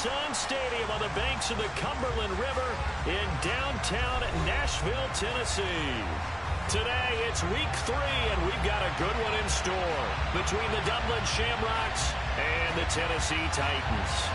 Nissan Stadium on the banks of the Cumberland River in downtown Nashville, Tennessee. Today, it's week 3, and we've got a good one in store between the Dublin Shamrocks and the Tennessee Titans.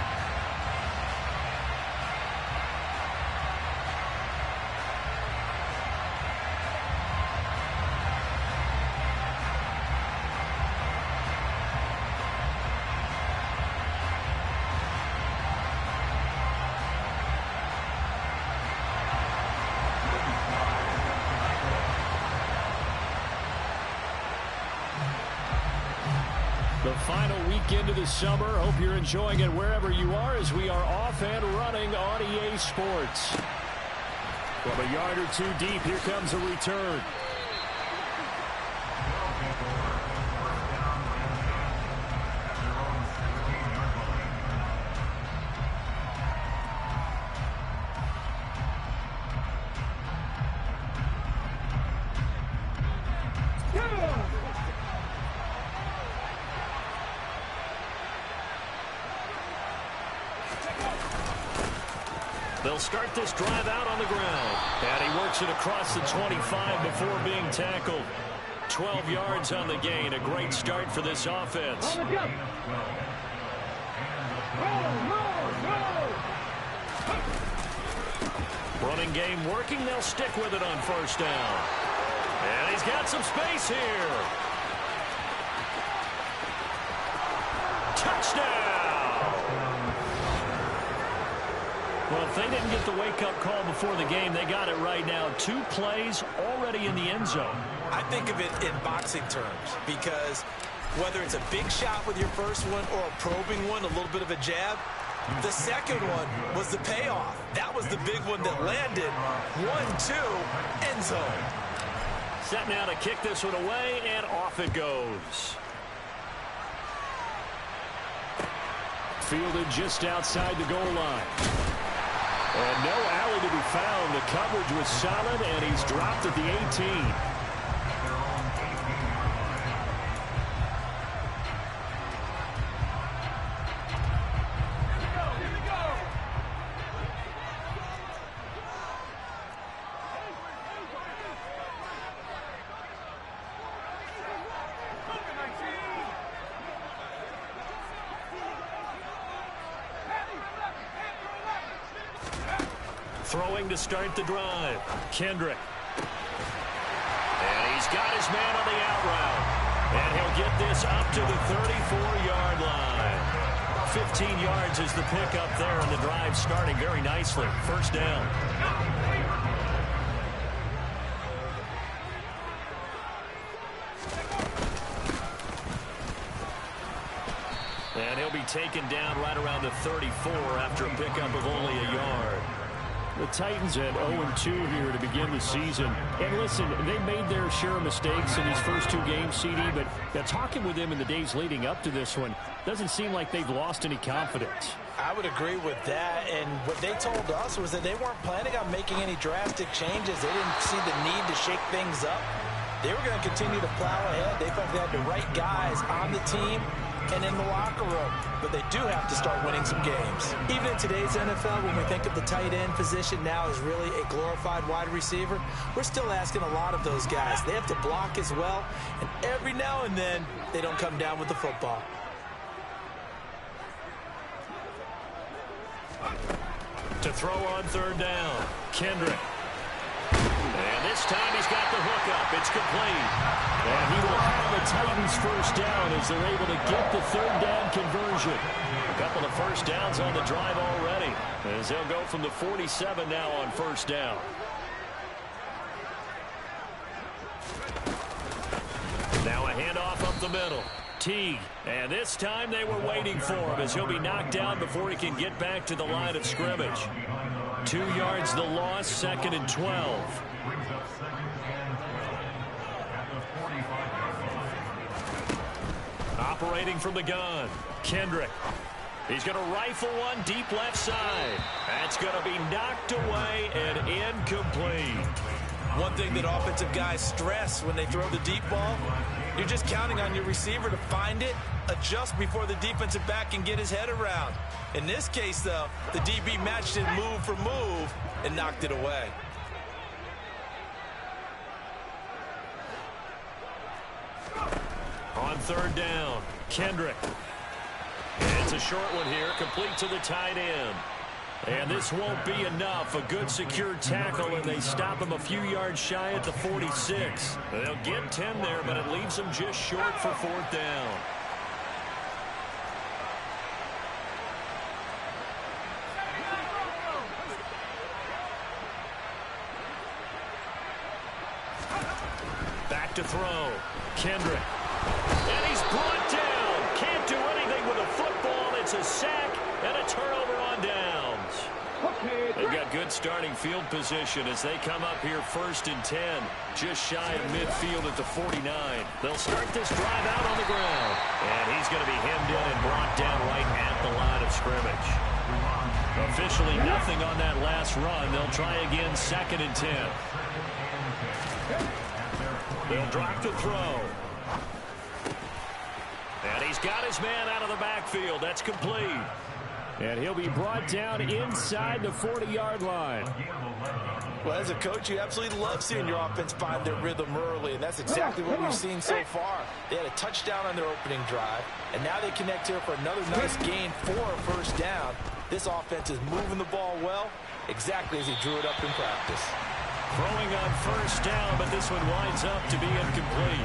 The final weekend of the summer. Hope you're enjoying it wherever you are as we are off and running on EA Sports. From a yard or two deep, here comes a return. They'll start this drive out on the ground. And he works it across the 25 before being tackled. 12 yards on the gain. A great start for this offense. Running game working. They'll stick with it on first down. And he's got some space here. Touchdown! Well, if they didn't get the wake-up call before the game, they got it right now. 2 plays already in the end zone. I think of it in boxing terms because whether it's a big shot with your first one or a probing one, a little bit of a jab, the second one was the payoff. That was the big one that landed. 1-2, end zone. Set now to kick this one away, and off it goes. Fielded just outside the goal line. And no alley to be found. The coverage was solid, and he's dropped at the 18. Throwing to start the drive. Kendrick. And he's got his man on the out route. And he'll get this up to the 34-yard line. 15 yards is the pickup there, and the drive starting very nicely. First down. And he'll be taken down right around the 34 after a pickup of only a yard. The Titans at 0-2 here to begin the season. And listen, they made their share of mistakes in these first 2 games, CD, but talking with them in the days leading up to this one, doesn't seem like they've lost any confidence. I would agree with that, and what they told us was that they weren't planning on making any drastic changes. They didn't see the need to shake things up. They were going to continue to plow ahead. They felt they had the right guys on the team and in the locker room, but they do have to start winning some games. Even in today's NFL, when we think of the tight end position now as really a glorified wide receiver, we're still asking a lot of those guys. They have to block as well, and every now and then, they don't come down with the football. To throw on third down, Kendrick. And this time he's got the hook up. It's complete. And he will have the Titans first down as they're able to get the third down conversion. A couple of first downs on the drive already as they'll go from the 47 now on first down. Now a handoff up the middle. Teague. And this time they were waiting for him as he'll be knocked down before he can get back to the line of scrimmage. 2 yards the loss, 2nd and 12. Operating from the gun, Kendrick. He's going to rifle one deep left side. That's going to be knocked away and incomplete. One thing that offensive guys stress when they throw the deep ball, You're just counting on your receiver to find it, adjust before the defensive back can get his head around. In this case, though, the DB matched it move for move and knocked it away. On third down, Kendrick. It's a short one here, complete to the tight end. And this won't be enough. A good secure tackle, and they stop him a few yards shy at the 46. They'll get 10 there, but it leaves them just short for fourth down. Back to throw. Kendrick. And he's brought down. Can't do anything with a football. It's a sack and a turnover on downs. They've got good starting field position as they come up here first and 10. Just shy of midfield at the 49. They'll start this drive out on the ground. And he's going to be hemmed in and brought down right at the line of scrimmage. Officially nothing on that last run. They'll try again second and 10. They'll drop the throw. And he's got his man out of the backfield. That's complete. And he'll be brought down inside the 40-yard line. Well, as a coach, you absolutely love seeing your offense find their rhythm early, and that's exactly what we've seen so far. They had a touchdown on their opening drive, and now they connect here for another nice gain for a first down. This offense is moving the ball well, exactly as he drew it up in practice. Throwing on first down, but this one winds up to be incomplete.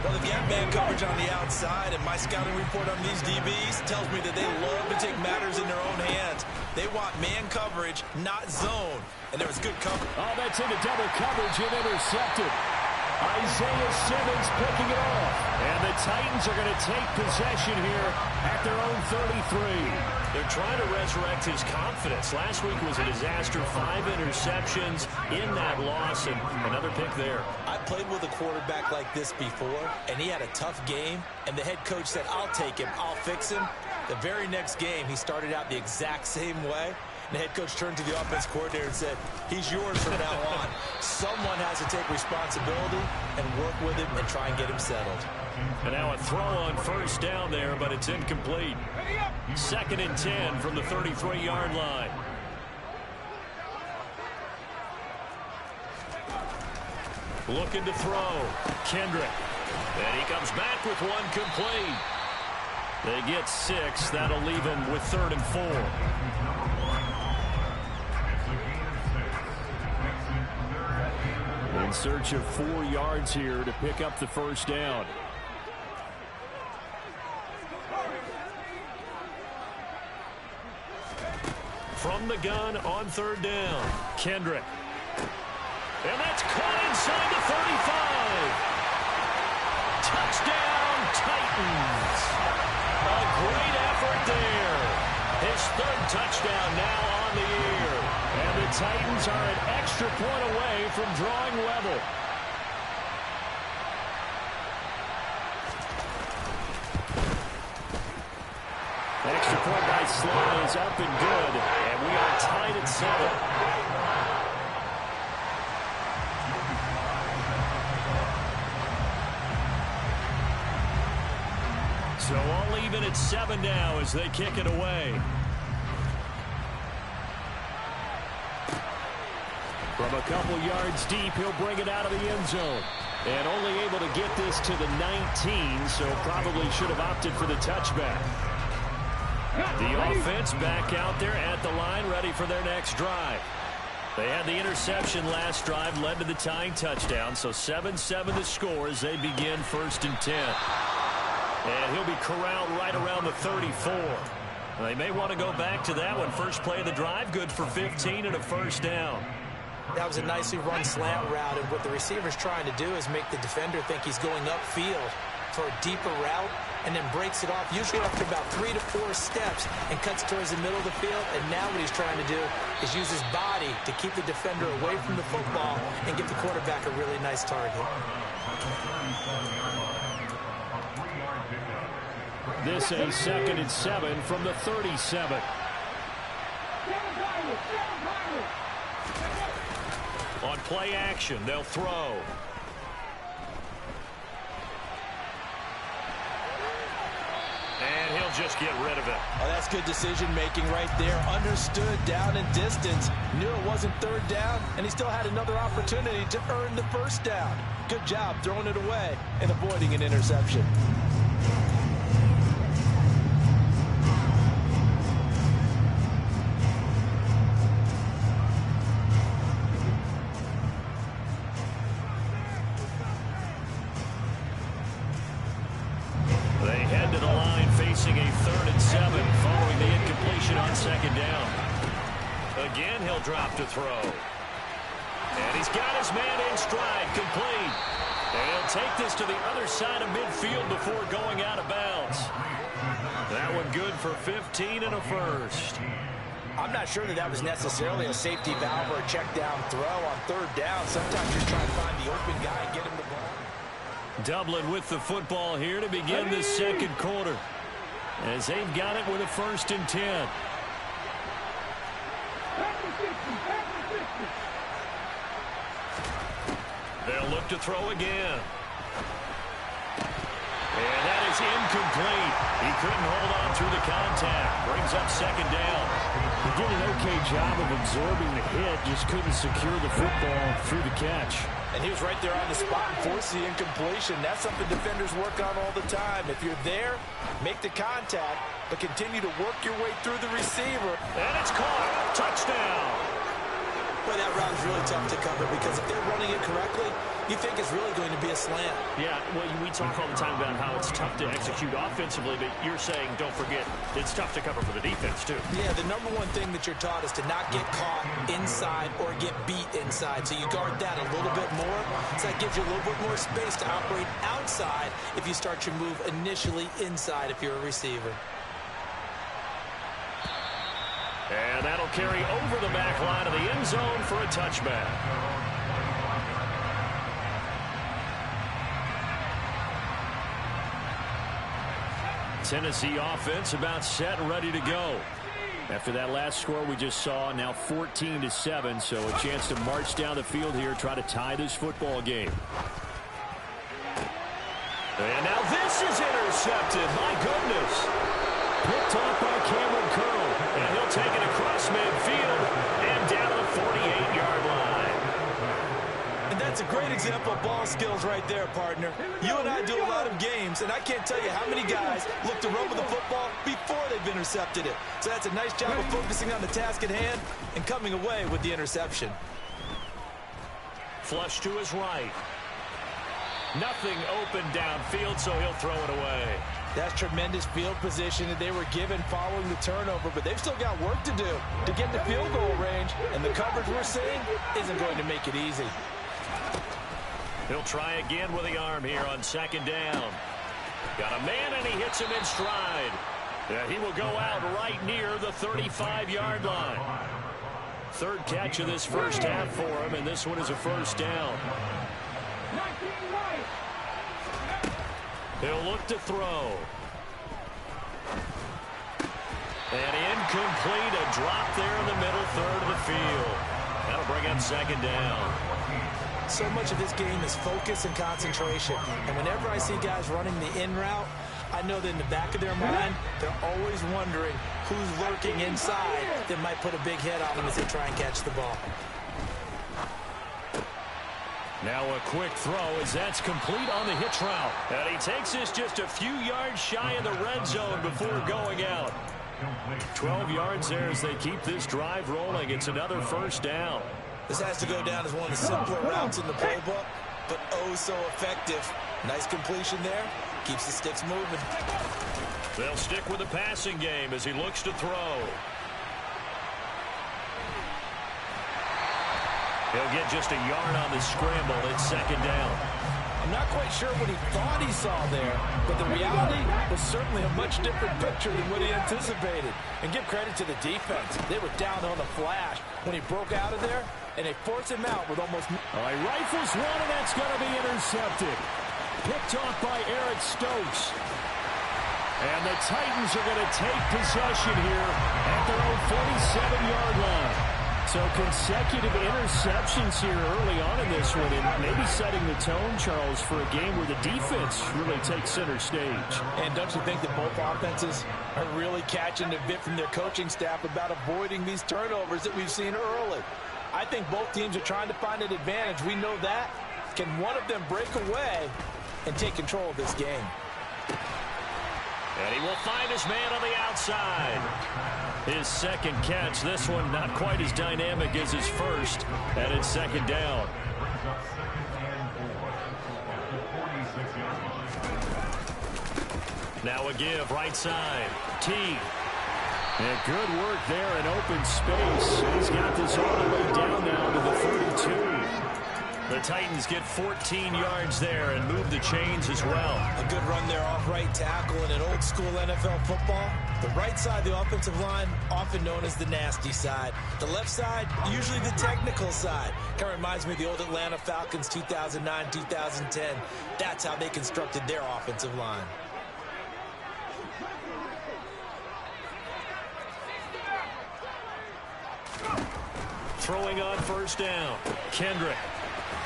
Well, the gap man coverage on the outside, and my scouting report on these DBs tells me that they love to take matters in their own hands. They want man coverage, not zone. And there was good coverage. Oh, that's into double coverage and intercepted. Isaiah Simmons picking it off. And the Titans are going to take possession here at their own 33. They're trying to resurrect his confidence. Last week was a disaster. 5 interceptions in that loss, and another pick there. I played with a quarterback like this before, and he had a tough game, and the head coach said, I'll take him, I'll fix him. The very next game, he started out the exact same way. The head coach turned to the offense coordinator and said, he's yours from now on. Someone has to take responsibility and work with him and try and get him settled. And now a throw on first down there, but it's incomplete. Second and 10 from the 33-yard line. Looking to throw. Kendrick. And he comes back with one complete. They get 6. That'll leave them with 3rd and 4. In search of 4 yards here to pick up the first down. From the gun on 3rd down, Kendrick. And that's caught inside the 35. Touchdown, Titans. A great effort there. His 3rd touchdown now on the year. And the Titans are an extra point away from drawing level. Extra point by Slay is up and good. And we are tied at 7. So all even at 7 now as they kick it away. From a couple yards deep, he'll bring it out of the end zone. And only able to get this to the 19, so probably should have opted for the touchback. The offense back out there at the line, ready for their next drive. They had the interception last drive, led to the tying touchdown, so 7-7 the score as they begin 1st and 10. And he'll be corralled right around the 34. They may want to go back to that one. First play of the drive, good for 15 and a first down. That was a nicely run slant route, and what the receiver's trying to do is make the defender think he's going upfield for a deeper route, and then breaks it off, usually after about 3 to 4 steps, and cuts towards the middle of the field. And now what he's trying to do is use his body to keep the defender away from the football and give the quarterback a really nice target. This a 2nd and 7 from the 37. On play action, they'll throw. just get rid of it. Oh, that's good decision-making right there. Understood down and distance. Knew it wasn't third down, and he still had another opportunity to earn the first down. Good job throwing it away and avoiding an interception. They head to the line facing a 3rd and 7 following the incompletion on 2nd down. Again, he'll drop to throw. And he's got his man in stride, complete. And he'll take this to the other side of midfield before going out of bounds. That one good for 15 and a first. I'm not sure that was necessarily a safety valve or a check down throw on 3rd down. Sometimes you're trying to find the open guy and get him the ball. Dublin with the football here to begin the 2nd quarter, as they've got it with a 1st and 10. They'll look to throw again. And that is incomplete. He couldn't hold on through the contact. Brings up 2nd down. He did an okay job of absorbing the hit, just couldn't secure the football through the catch. And he was right there on the spot and forced the incompletion. That's something defenders work on all the time. If you're there, make the contact, but continue to work your way through the receiver. And it's caught. Touchdown. Boy, that route's really tough to cover because if they're running it correctly, you think it's really going to be a slant. Yeah, well, we talk all the time about how it's tough to execute offensively, but you're saying, don't forget, it's tough to cover for the defense, too. Yeah, the number one thing that you're taught is to not get caught inside or get beat inside. So you guard that a little bit more. So that gives you a little bit more space to operate outside if you start your move initially inside if you're a receiver. And that'll carry over the back line of the end zone for a touchback. Tennessee offense about set and ready to go. After that last score we just saw, now 14-7, so a chance to march down the field here, try to tie this football game. And now this is intercepted. My goodness. Picked off by Cameron Curl. And he'll take it across midfield and down to the 48-yard line. And that's a great example of ball skills right there, partner. You and I do a lot of games, and I can't tell you how many guys look to run with the football before they've intercepted it. So that's a nice job of focusing on the task at hand and coming away with the interception. Flush to his right. Nothing open downfield, so he'll throw it away. That's tremendous field position that they were given following the turnover, but they've still got work to do to get to field goal range, and the coverage we're seeing isn't going to make it easy. He'll try again with the arm here on 2nd down. Got a man, and he hits him in stride. Yeah, he will go out right near the 35-yard line. 3rd catch of this first half for him, and this one is a 1st down. He'll look to throw. And incomplete, a drop there in the middle 3rd of the field. That'll bring up 2nd down. So much of this game is focus and concentration. And whenever I see guys running the in route, I know that in the back of their mind, they're always wondering who's lurking inside that might put a big hit on them as they try and catch the ball. Now a quick throw as that's complete on the hitch route. And he takes this just a few yards shy of the red zone before going out. 12 yards there as they keep this drive rolling. It's another 1st down. This has to go down as one of the simpler routes in the playbook, but oh so effective. Nice completion there. Keeps the sticks moving. They'll stick with the passing game as he looks to throw. He'll get just a yard on the scramble. It's 2nd down. I'm not quite sure what he thought he saw there, but the reality was certainly a much different picture than what he anticipated. And give credit to the defense. They were down on the flash when he broke out of there, and they forced him out with almost... All right, rifles one, and that's going to be intercepted. Picked off by Eric Stokes. And the Titans are going to take possession here at their own 47-yard line. So consecutive interceptions here early on in this one, and maybe setting the tone, Charles, for a game where the defense really takes center stage. And don't you think that both offenses are really catching a bit from their coaching staff about avoiding these turnovers that we've seen early? I think both teams are trying to find an advantage. We know that. Can one of them break away and take control of this game? And he will find his man on the outside. His second catch, this one not quite as dynamic as his first, and it's second down. Now a give, right side. Teague. And good work there in open space. He's got this all the way down now to the 32. The Titans get 14 yards there and move the chains as well. A good run there off right tackle in an old school NFL football. The right side of the offensive line, often known as the nasty side. The left side, usually the technical side. Kind of reminds me of the old Atlanta Falcons 2009, 2010. That's how they constructed their offensive line. Throwing on first down. Kendrick.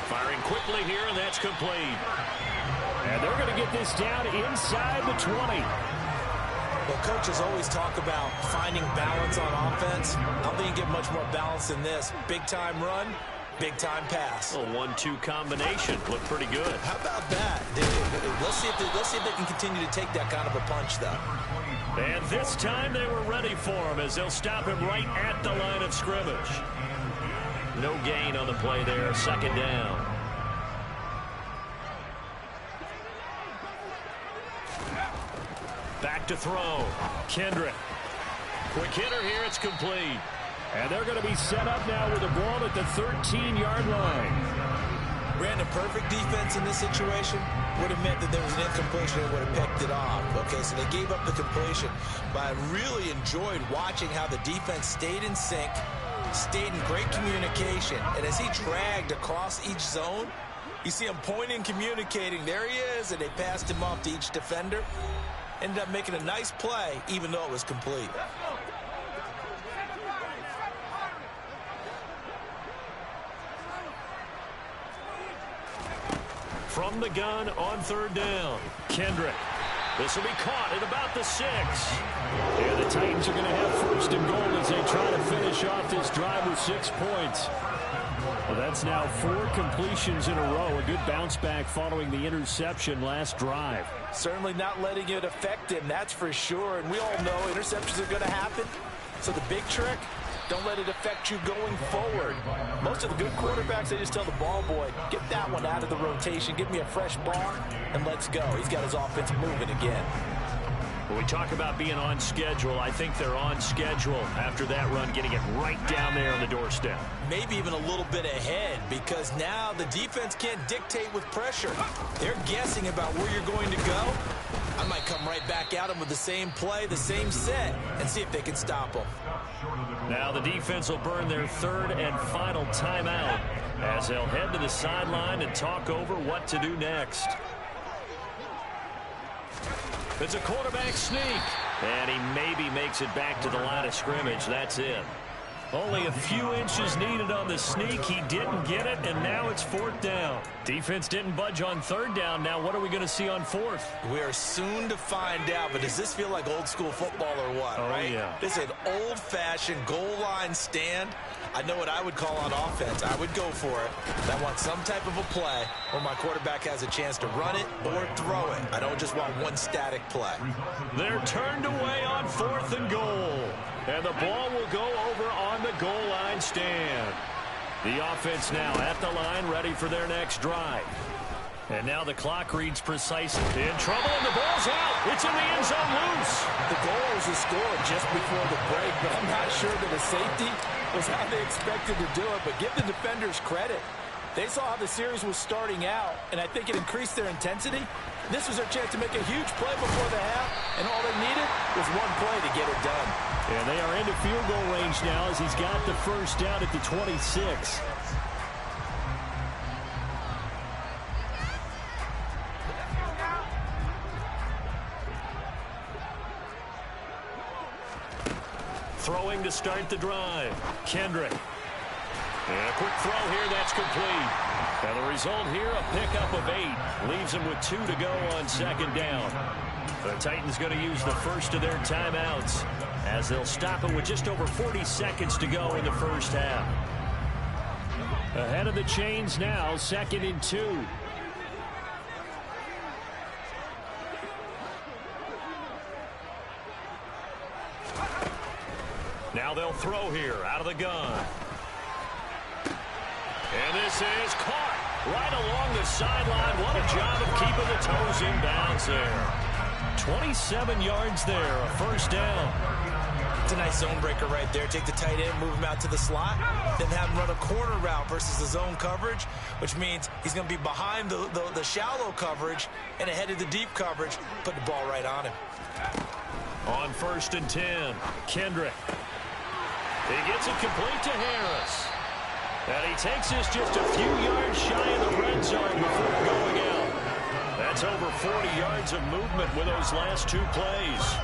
Firing quickly here, and that's complete. And they're going to get this down inside the 20. Well, coaches always talk about finding balance on offense. I don't think you get much more balance than this. Big-time run, big-time pass. A 1-2 combination. Looked pretty good. How about that? Let's see if they can continue to take that kind of a punch, though. And this time they were ready for him as they'll stop him right at the line of scrimmage. No gain on the play there. Second down. Back to throw. Kendrick. Quick hitter here. It's complete. And they're going to be set up now with the ball at the 13-yard line. Brandon, perfect defense in this situation would have meant that there was an incompletion and would have picked it off. Okay, so they gave up the completion. But I really enjoyed watching how the defense stayed in sync, stayed in great communication, and as he dragged across each zone, you see him pointing, communicating. There he is, and they passed him off to each defender. Ended up making a nice play, even though it was complete. From the gun on third down, Kendrick. This will be caught at about the 6. And the Titans are going to have first and goal as they try to finish off this drive with 6 points. Well, that's now 4 completions in a row. A good bounce back following the interception last drive. Certainly not letting it affect him, that's for sure. And we all know interceptions are going to happen. So the big trick, don't let it affect you going forward. Most of the good quarterbacks, they just tell the ball boy, get that one out of the rotation, give me a fresh ball, and let's go. He's got his offense moving again. When we talk about being on schedule, I think they're on schedule after that run, getting it right down there on the doorstep. Maybe even a little bit ahead, because now the defense can't dictate with pressure. They're guessing about where you're going to go. I might come right back at them with the same play, the same set, and see if they can stop them. Now the defense will burn their third and final timeout as they'll head to the sideline and talk over what to do next. It's a quarterback sneak, and he maybe makes it back to the line of scrimmage. That's it. Only a few inches needed on the sneak. He didn't get it, and now it's 4th down. Defense didn't budge on 3rd down. Now what are we going to see on 4th? We are soon to find out, but does this feel like old school football or what, right? Yeah. This is an old-fashioned goal line stand. I know what I would call on offense. I would go for it. I want some type of a play where my quarterback has a chance to run it or throw it. I don't just want one static play. They're turned away on 4th and goal. And the ball will go over on the goal line stand. The offense now at the line, ready for their next drive. And now the clock reads precisely. In trouble, and the ball's out. It's in the end zone loose. The goal was scored just before the break, but I'm not sure that a safety was how they expected to do it. But give the defenders credit. They saw how the series was starting out, and I think it increased their intensity. This was their chance to make a huge play before the half, and all they needed was one play to get it done. And they are into field goal range now as he's got the first down at the 26. Throwing to start the drive. Kendrick. And a quick throw here that's complete. And the result here, a pickup of 8. Leaves them with 2 to go on second down. The Titans going to use the first of their timeouts as they'll stop it with just over 40 seconds to go in the first half. Ahead of the chains now, 2nd and 2. Now they'll throw here out of the gun. And this is caught right along the sideline. What a job of keeping the toes in bounds there. 27 yards there, a first down. It's a nice zone breaker right there. Take the tight end, move him out to the slot, then have him run a corner route versus the zone coverage, which means he's going to be behind the shallow coverage and ahead of the deep coverage. Put the ball right on him. On 1st and 10, Kendrick. He gets it complete to Harris. And he takes this just a few yards shy of the red zone before going out. That's over 40 yards of movement with those last 2 plays.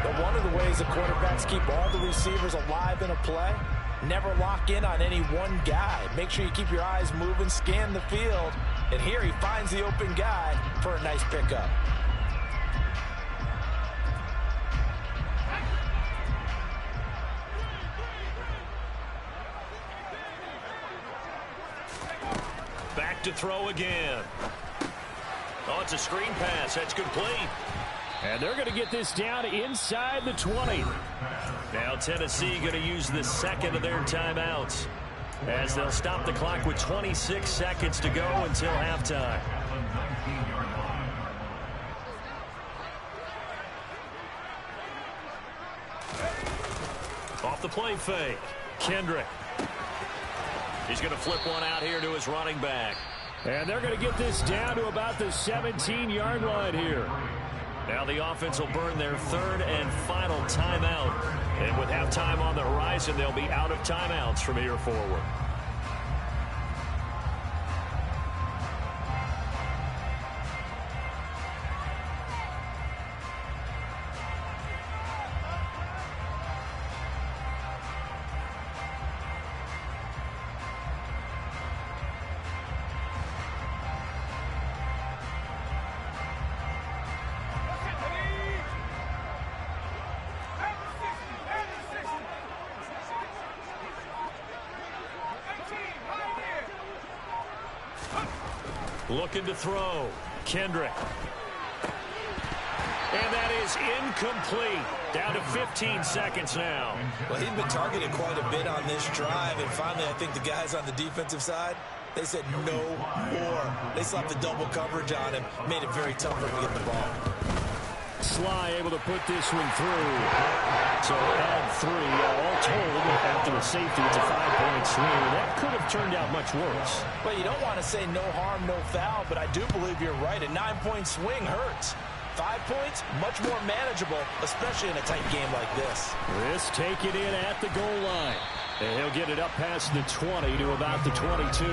But one of the ways the quarterbacks keep all the receivers alive in a play, never lock in on any one guy. Make sure you keep your eyes moving, scan the field. And here he finds the open guy for a nice pickup. Back to throw again. Oh, it's a screen pass. That's complete. And they're going to get this down inside the 20. Now Tennessee going to use the second of their timeouts as they'll stop the clock with 26 seconds to go until halftime. Off the play fake, Kendrick. He's going to flip one out here to his running back. And they're going to get this down to about the 17-yard line here. Now the offense will burn their 3rd and final timeout. And with halftime on the horizon, they'll be out of timeouts from here forward. Looking to throw. Kendrick. And that is incomplete. Down to 15 seconds now. Well, he's been targeted quite a bit on this drive, and finally I think the guys on the defensive side, they said no more. They slapped the double coverage on him, made it very tough for him to get the ball. Sly able to put this one through. So add 3, all told, after the safety, it's a 5-point swing. That could have turned out much worse. Well, you don't want to say no harm, no foul, but I do believe you're right. A 9-point swing hurts. 5 points, much more manageable, especially in a tight game like this. This taken in at the goal line. And he'll get it up past the 20 to about the 22.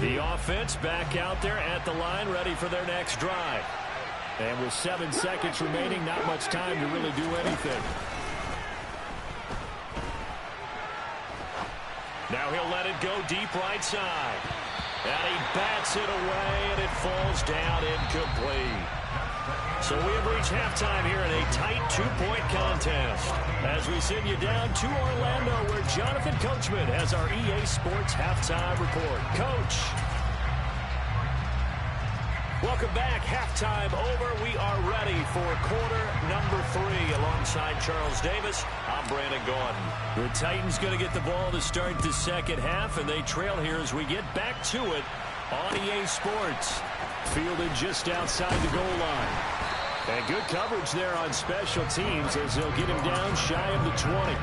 The offense back out there at the line, ready for their next drive. And with 7 seconds remaining, not much time to really do anything. Now he'll let it go deep right side. And he bats it away, and it falls down incomplete. So we have reached halftime here in a tight 2-point contest as we send you down to Orlando, where Jonathan Coachman has our EA Sports halftime report. Coach. Welcome back. Halftime over. We are ready for quarter number 3 alongside Charles Davis. I'm Brandon Gaudin. The Titans going to get the ball to start the second half, and they trail here as we get back to it on EA Sports. Fielded just outside the goal line. And good coverage there on special teams as they'll get him down shy of the 20.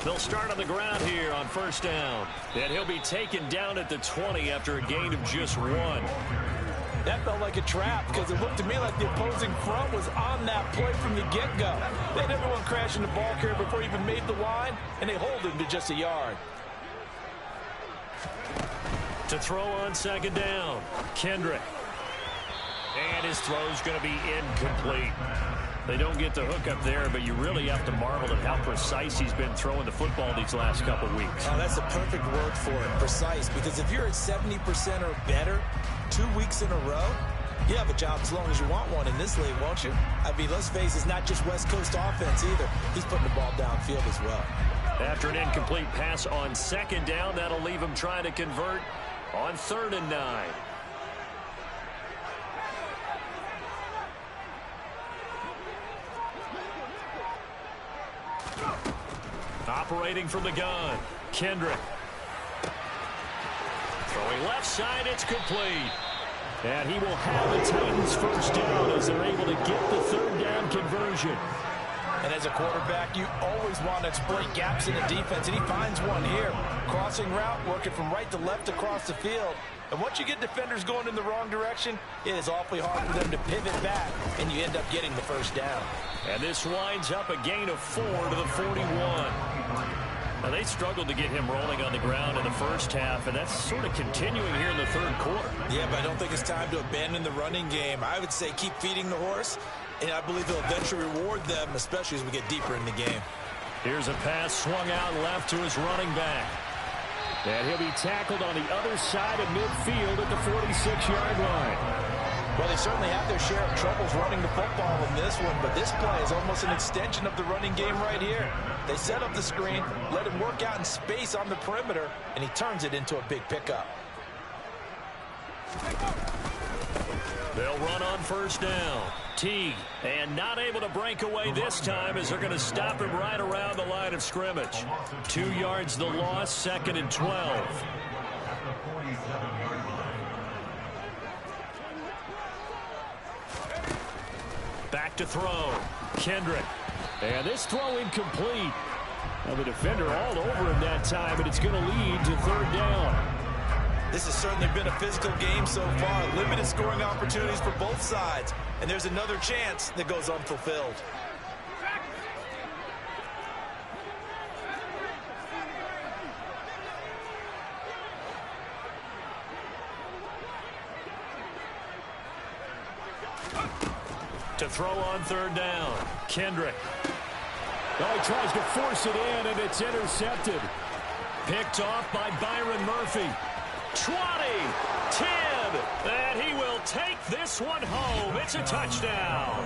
They'll start on the ground here on first down. And he'll be taken down at the 20 after a gain of just 1. That felt like a trap because it looked to me like the opposing front was on that play from the get-go. They had everyone crashing the ball carrier before he even made the line, and they hold him to just a yard. To throw on second down, Kendrick. And his throw's going to be incomplete. They don't get the hook up there, but you really have to marvel at how precise he's been throwing the football these last couple weeks. Oh, that's the perfect word for it, precise. Because if you're at 70% or better 2 weeks in a row, you have a job as long as you want one in this league, won't you? I mean, let's face it, it's not just West Coast offense either. He's putting the ball downfield as well. After an incomplete pass on second down, that'll leave him trying to convert on 3rd and 9. Operating from the gun, Kendrick. Throwing left side, it's complete. And he will have the Titans first down as they're able to get the 3rd down conversion. And as a quarterback, you always want to exploit gaps in the defense, and he finds one here. Crossing route, working from right to left across the field. And once you get defenders going in the wrong direction, it is awfully hard for them to pivot back, and you end up getting the first down. And this winds up a gain of 4 to the 41. Now, they struggled to get him rolling on the ground in the first half, and that's sort of continuing here in the 3rd quarter. Yeah, but I don't think it's time to abandon the running game. I would say keep feeding the horse, and I believe he'll eventually reward them, especially as we get deeper in the game. Here's a pass swung out left to his running back. And he'll be tackled on the other side of midfield at the 46-yard line. Well, they certainly have their share of troubles running the football in this one, but this play is almost an extension of the running game right here. They set up the screen, let him work out in space on the perimeter, and he turns it into a big pickup. They'll run on first down. Teague, and not able to break away this time as they're going to stop him right around the line of scrimmage. 2 yards the loss, 2nd and 12. Back to throw. Kendrick. And this throw incomplete. Now the defender all over him that time, but it's going to lead to 3rd down. This has certainly been a physical game so far. Limited scoring opportunities for both sides. And there's another chance that goes unfulfilled. To throw on 3rd down, Kendrick. Oh, he tries to force it in, and it's intercepted. Picked off by Byron Murphy. 20, 10, and he will take this one home. It's a touchdown.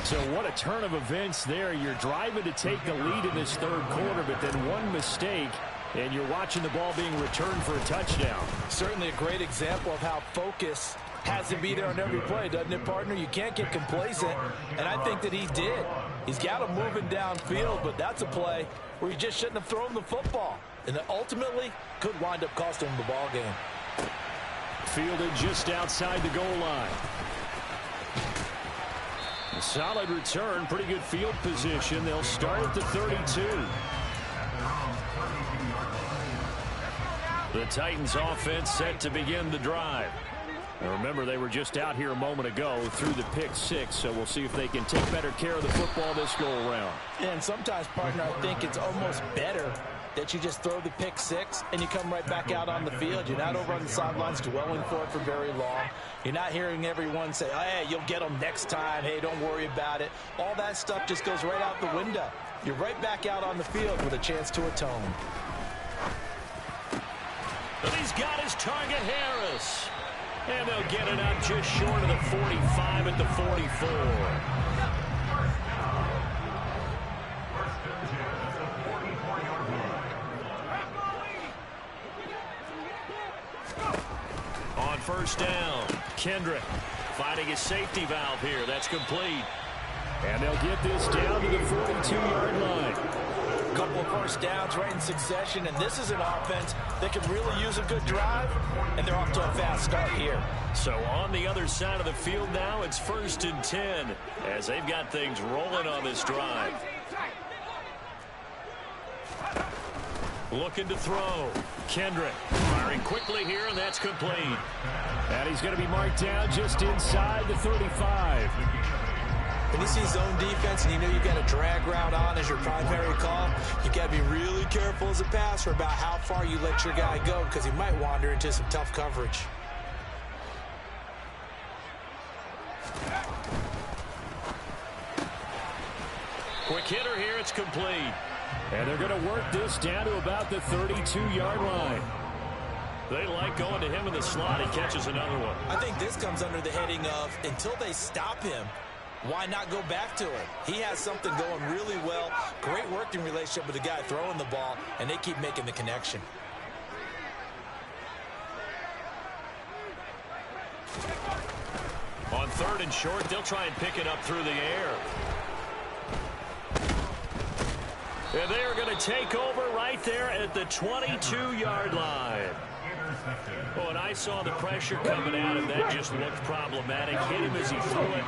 So what a turn of events there. You're driving to take the lead in this 3rd quarter, but then one mistake, and you're watching the ball being returned for a touchdown. Certainly a great example of how focus has to be there on every play, doesn't it, partner? You can't get complacent, and I think that he did. He's got him moving downfield, but that's a play where he just shouldn't have thrown the football. And ultimately could wind up costing him the ball game. Fielded just outside the goal line. A solid return, pretty good field position. They'll start at the 32. The Titans offense set to begin the drive. Now remember, they were just out here a moment ago through the pick 6, so we'll see if they can take better care of the football this go-around. And sometimes, partner, I think it's almost better that you just throw the pick 6 and you come right back out on the field. You're not over on the sidelines dwelling for it for very long. You're not hearing everyone say, oh, hey, you'll get them next time. Hey, don't worry about it. All that stuff just goes right out the window. You're right back out on the field with a chance to atone. But he's got his target, Harris. And they'll get it up just short of the 45 at the 44. On first down, Kendrick finding his safety valve here. That's complete. And they'll get this down to the 42-yard line. A couple of first downs right in succession, and this is an offense that can really use a good drive, and they're off to a fast start here. So on the other side of the field now, it's 1st and 10 as they've got things rolling on this drive. Looking to throw. Kendrick firing quickly here, and that's complete. And he's going to be marked down just inside the 35. When you see zone defense and you know you've got a drag route on as your primary call, you've got to be really careful as a passer about how far you let your guy go because he might wander into some tough coverage. Quick hitter here, it's complete. And they're going to work this down to about the 32-yard line. They like going to him in the slot. He catches another one. I think this comes under the heading of until they stop him, why not go back to it? He has something going really well. Great working relationship with the guy throwing the ball, and they keep making the connection. On 3rd and short, they'll try and pick it up through the air. And they are going to take over right there at the 22-yard line. Oh, and I saw the pressure coming out, and that just looked problematic. Hit him as he threw it,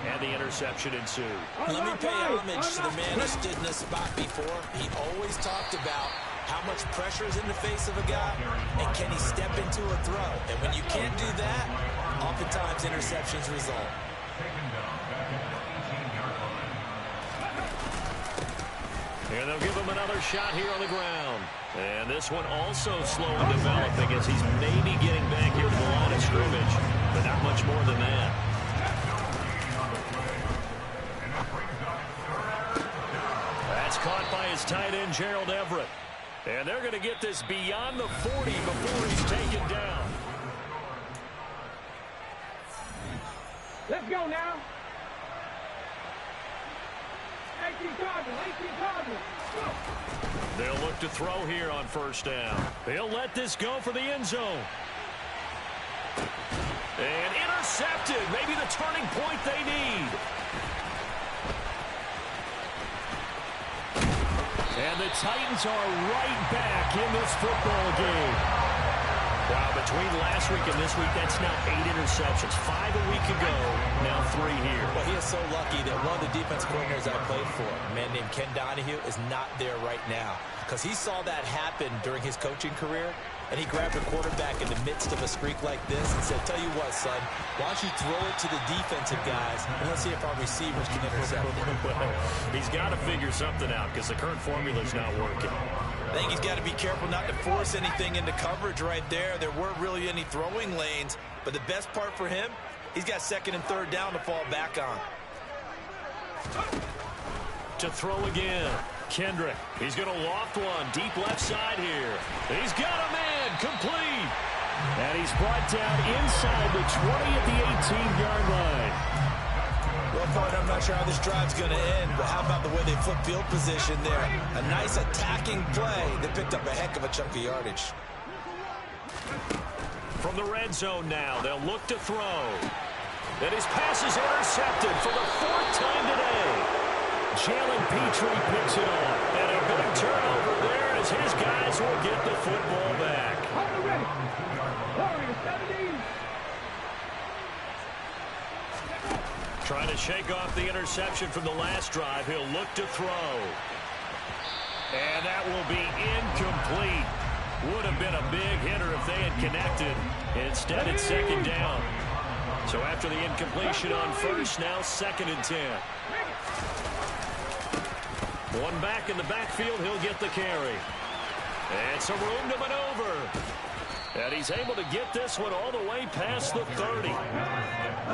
and the interception ensued. Let me pay homage to the man who stood in this spot before. He always talked about how much pressure is in the face of a guy, and can he step into a throw? And when you can't do that, oftentimes interceptions result. And they'll give him another shot here on the ground. And this one also slow in developing as he's maybe getting back here to the line of scrimmage, but not much more than that. That's caught by his tight end, Gerald Everett. And they're going to get this beyond the 40 before he's taken down. Let's go now. 18 Cardinals. Go. They'll look to throw here on 1st down. They'll let this go for the end zone. And intercepted. Maybe the turning point they need. And the Titans are right back in this football game. Wow, between last week and this week, that's now 8 interceptions. 5 a week ago, now 3 here. Well, he is so lucky that one of the defense coordinators I played for, a man named Ken Donahue, is not there right now. Because he saw that happen during his coaching career, and he grabbed a quarterback in the midst of a streak like this and said, tell you what, son, why don't you throw it to the defensive guys, and let's see if our receivers can intercept it. Well, he's got to figure something out because the current formula's not working. I think he's got to be careful not to force anything into coverage right there. There weren't really any throwing lanes, but the best part for him, he's got 2nd and 3rd down to fall back on. To throw again. Kendrick, he's going to loft one deep left side here. He's got a man, complete. And he's brought down inside the 20 at the 18-yard line. Well, partner, I'm not sure how this drive's going to end, but how about the way they flip field position there? A nice attacking play. They picked up a heck of a chunk of yardage. From the red zone now, they'll look to throw. And his pass is intercepted for the 4th time today. Jalen Petrie picks it off. And a big turnover there as his guys will get the football back. Trying to shake off the interception from the last drive. He'll look to throw. And that will be incomplete. Would have been a big hitter if they had connected. Instead, it's 2nd down. So after the incompletion on 1st, now 2nd and 10. One back in the backfield, he'll get the carry. And some room to maneuver. And he's able to get this one all the way past the 30.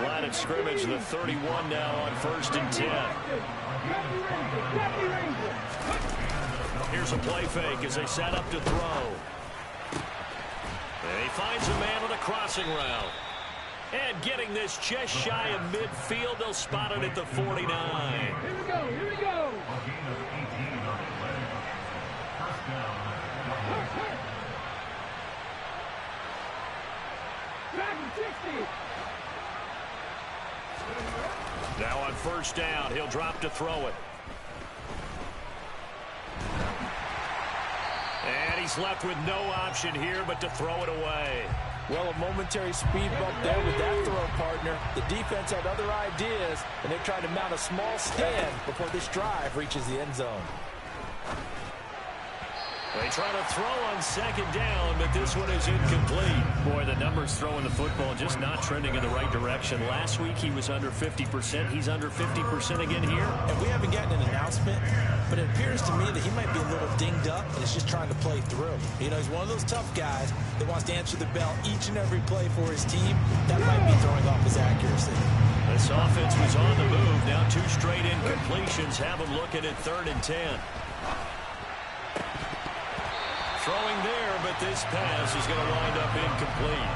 Line of scrimmage, the 31 now on 1st and 10. Here's a play fake as they set up to throw. And he finds a man on a crossing route. And getting this just shy of midfield, they'll spot it at the 49. Here we go. Now on 1st down, he'll drop to throw it. And he's left with no option here but to throw it away. Well, a momentary speed bump there with that throw, partner. The defense had other ideas, and they're trying to mount a small stand before this drive reaches the end zone. They try to throw on second down, but this one is incomplete. Boy, the numbers throwing the football just not trending in the right direction. Last week he was under 50%. He's under 50% again here. And we haven't gotten an announcement, but it appears to me that he might be a little dinged up and is just trying to play through. You know, he's one of those tough guys that wants to answer the bell each and every play for his team. That might be throwing off his accuracy. This offense was on the move. Now 2 straight incompletions have him looking at 3rd and 10. Throwing there, but this pass is going to wind up incomplete.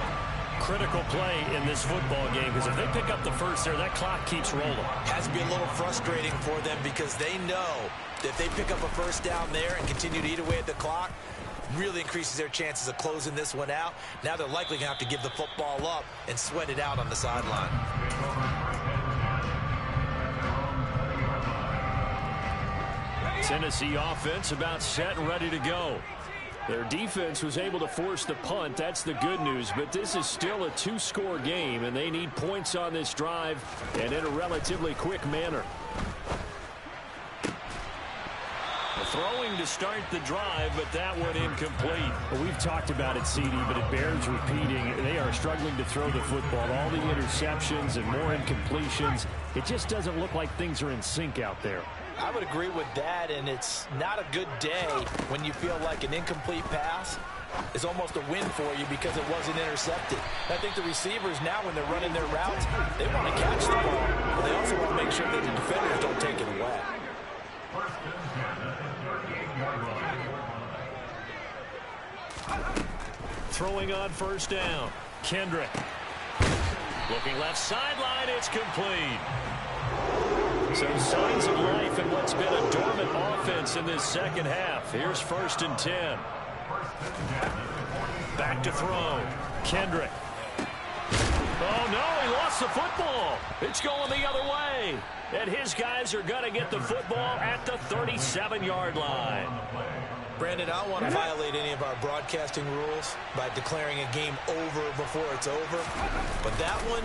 Critical play in this football game, because if they pick up the first there, that clock keeps rolling. Has to be a little frustrating for them because they know that if they pick up a first down there and continue to eat away at the clock, really increases their chances of closing this one out. Now they're likely going to have to give the football up and sweat it out on the sideline. Tennessee offense about set and ready to go. Their defense was able to force the punt. That's the good news. But this is still a 2-score game, and they need points on this drive and in a relatively quick manner. Throwing to start the drive, but that one incomplete. Well, we've talked about it, CD, but it bears repeating. They are struggling to throw the football. All the interceptions and more incompletions. It just doesn't look like things are in sync out there. I would agree with that, and it's not a good day when you feel like an incomplete pass is almost a win for you because it wasn't intercepted. I think the receivers now, when they're running their routes, they want to catch the ball, but they also want to make sure that the defenders don't take it away. Throwing on first down. Kendrick. Looking left sideline, it's complete. So signs of life in what's been a dormant offense in this second half. Here's 1st and 10. Back to throw. Kendrick. Oh, no, he lost the football. It's going the other way. And his guys are going to get the football at the 37-yard line. Brandon, I don't want to violate any of our broadcasting rules by declaring a game over before it's over. But that one,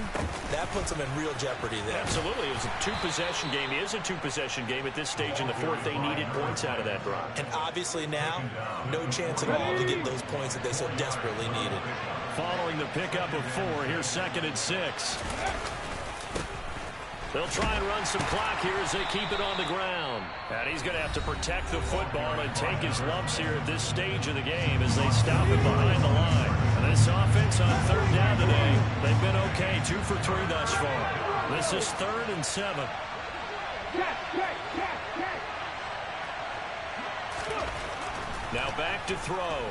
that puts them in real jeopardy there. Absolutely. It was a 2-possession game. It is a 2-possession game at this stage in the 4th. They needed points out of that drive. And obviously now, no chance at all to get those points that they so desperately needed. Following the pickup of 4, here's 2nd and 6. They'll try and run some clock here as they keep it on the ground. And he's going to have to protect the football and take his lumps here at this stage of the game as they stop it behind the line. And this offense on 3rd down today, they've been okay, 2 for 3 thus far. This is 3rd and 7. Now back to throw.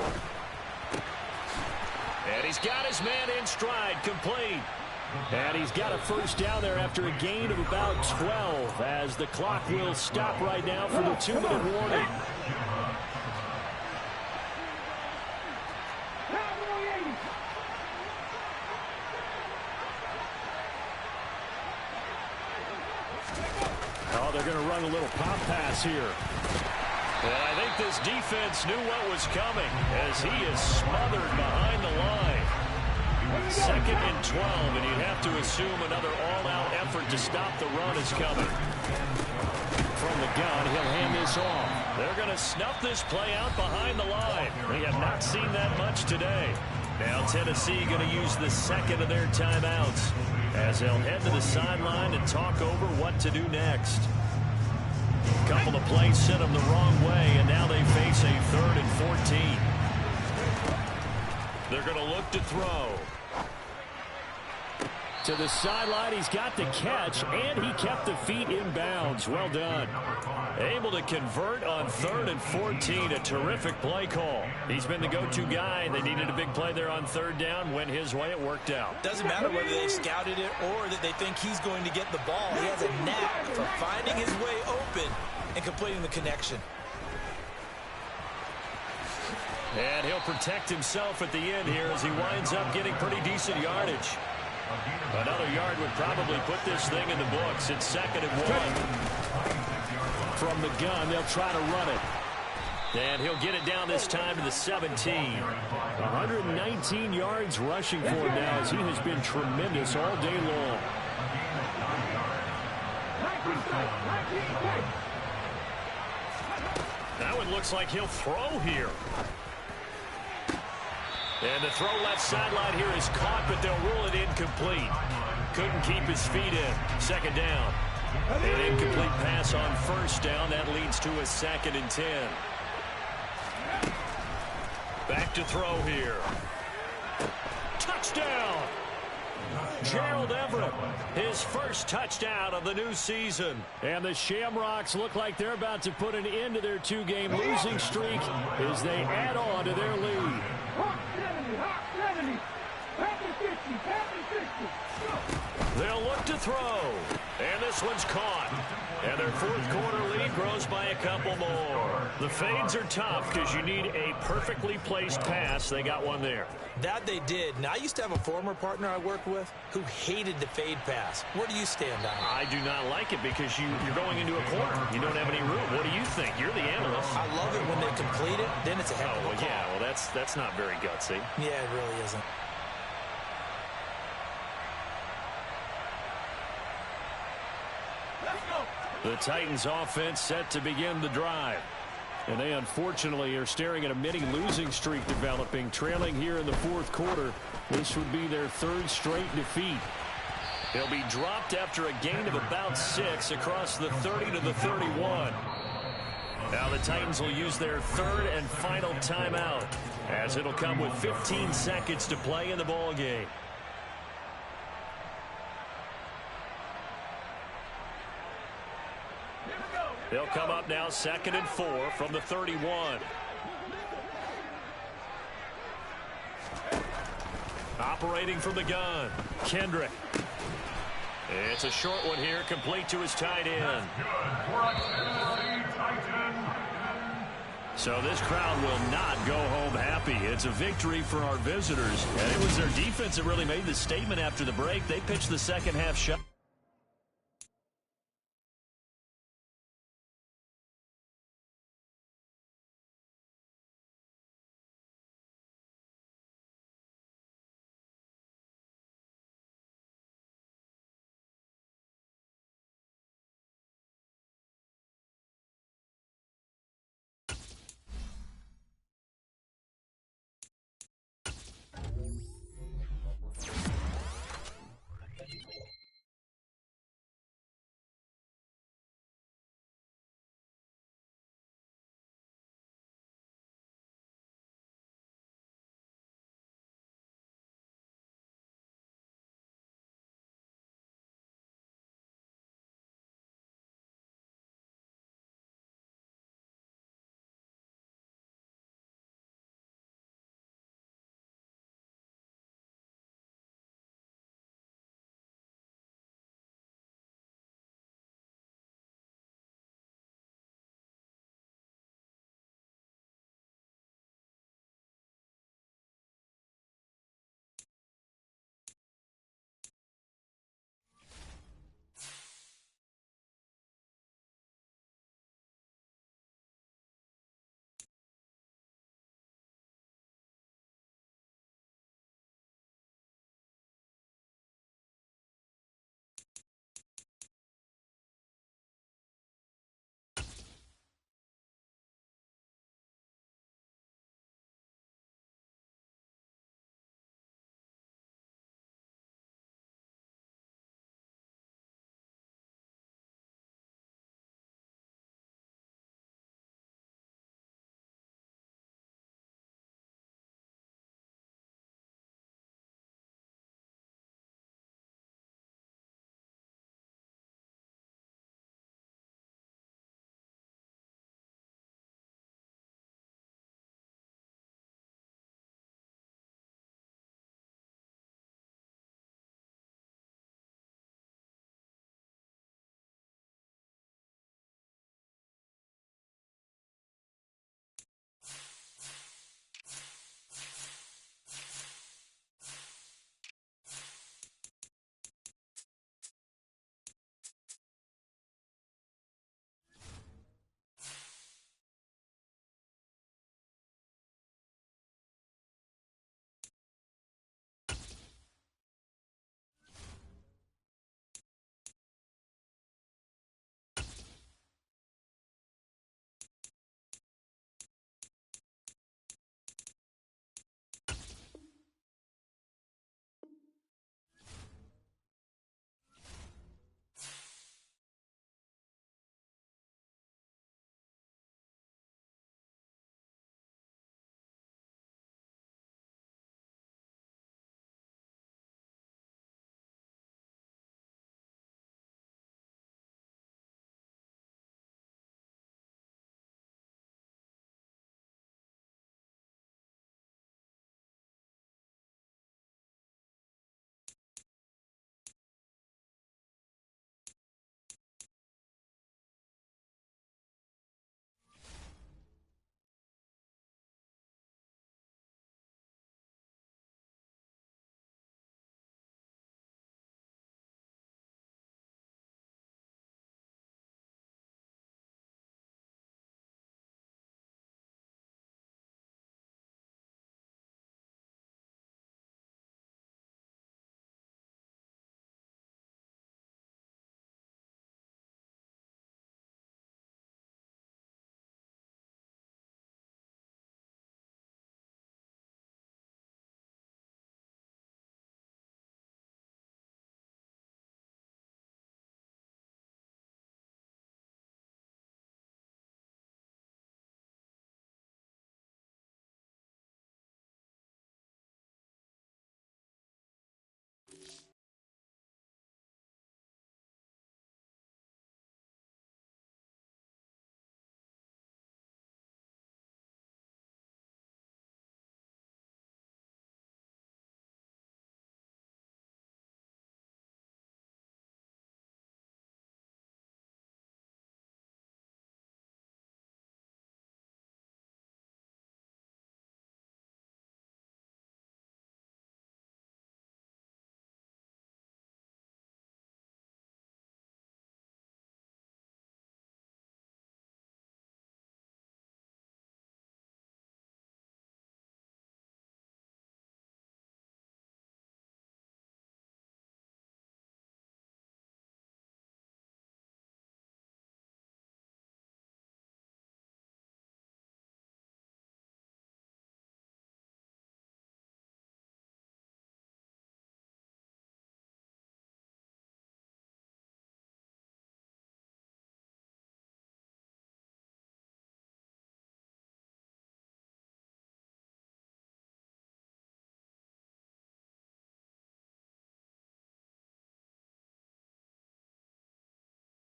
And he's got his man in stride, complete. And he's got a first down there after a gain of about 12 as the clock will stop right now for the 2-minute warning. Oh, they're going to run a little pop pass here. And I think this defense knew what was coming as he is smothered behind the line. 2nd and 12, and you'd have to assume another all-out effort to stop the run is coming. From the gun, he'll hand this off. They're going to snuff this play out behind the line. We have not seen that much today. Now Tennessee going to use the 2nd of their timeouts as they'll head to the sideline and talk over what to do next. A couple of plays sent them the wrong way, and now they face a 3rd and 14. They're going to look to throw. To the sideline, he's got the catch, and he kept the feet in bounds. Well done. Able to convert on 3rd and 14. A terrific play call. He's been the go-to guy. They needed a big play there on 3rd down. Went his way. It worked out. Doesn't matter whether they scouted it or that they think he's going to get the ball. He has a knack for finding his way open and completing the connection. And he'll protect himself at the end here as he winds up getting pretty decent yardage. Another yard would probably put this thing in the books. It's 2nd and 1. From the gun, they'll try to run it. And he'll get it down this time to the 17. 119 yards rushing for him now as he has been tremendous all day long. That one looks like he'll throw here. And the throw left sideline here is caught, but they'll rule it incomplete. Couldn't keep his feet in. Second down. An incomplete pass on first down. That leads to a 2nd and 10. Back to throw here. Touchdown! Gerald Everett, his first touchdown of the new season. And the Shamrocks look like they're about to put an end to their 2-game losing streak as they add on to their lead. Hawk 70, Hawk 70. Packers 50, Packers 50. They'll look to throw. And this one's caught. And their 4th quarter lead grows by a couple more. The fades are tough because you need a perfectly placed pass. They got one there. That they did. Now, I used to have a former partner I worked with who hated the fade pass. Where do you stand on it? I do not like it because you're going into a corner. You don't have any room. What do you think? You're the analyst. I love it when they complete it. Then it's a heck of a call. Yeah, well, that's not very gutsy. Yeah, it really isn't. The Titans offense set to begin the drive. And they unfortunately are staring at a mini losing streak developing, trailing here in the 4th quarter. This would be their 3rd straight defeat. They'll be dropped after a gain of about 6 across the 30 to the 31. Now the Titans will use their 3rd and final timeout, as it'll come with 15 seconds to play in the ball game. They'll come up now 2nd and 4 from the 31. Operating from the gun, Kendrick. It's a short one here, complete to his tight end. So this crowd will not go home happy. It's a victory for our visitors. And it was their defense that really made the statement after the break. They pitched the second half shot.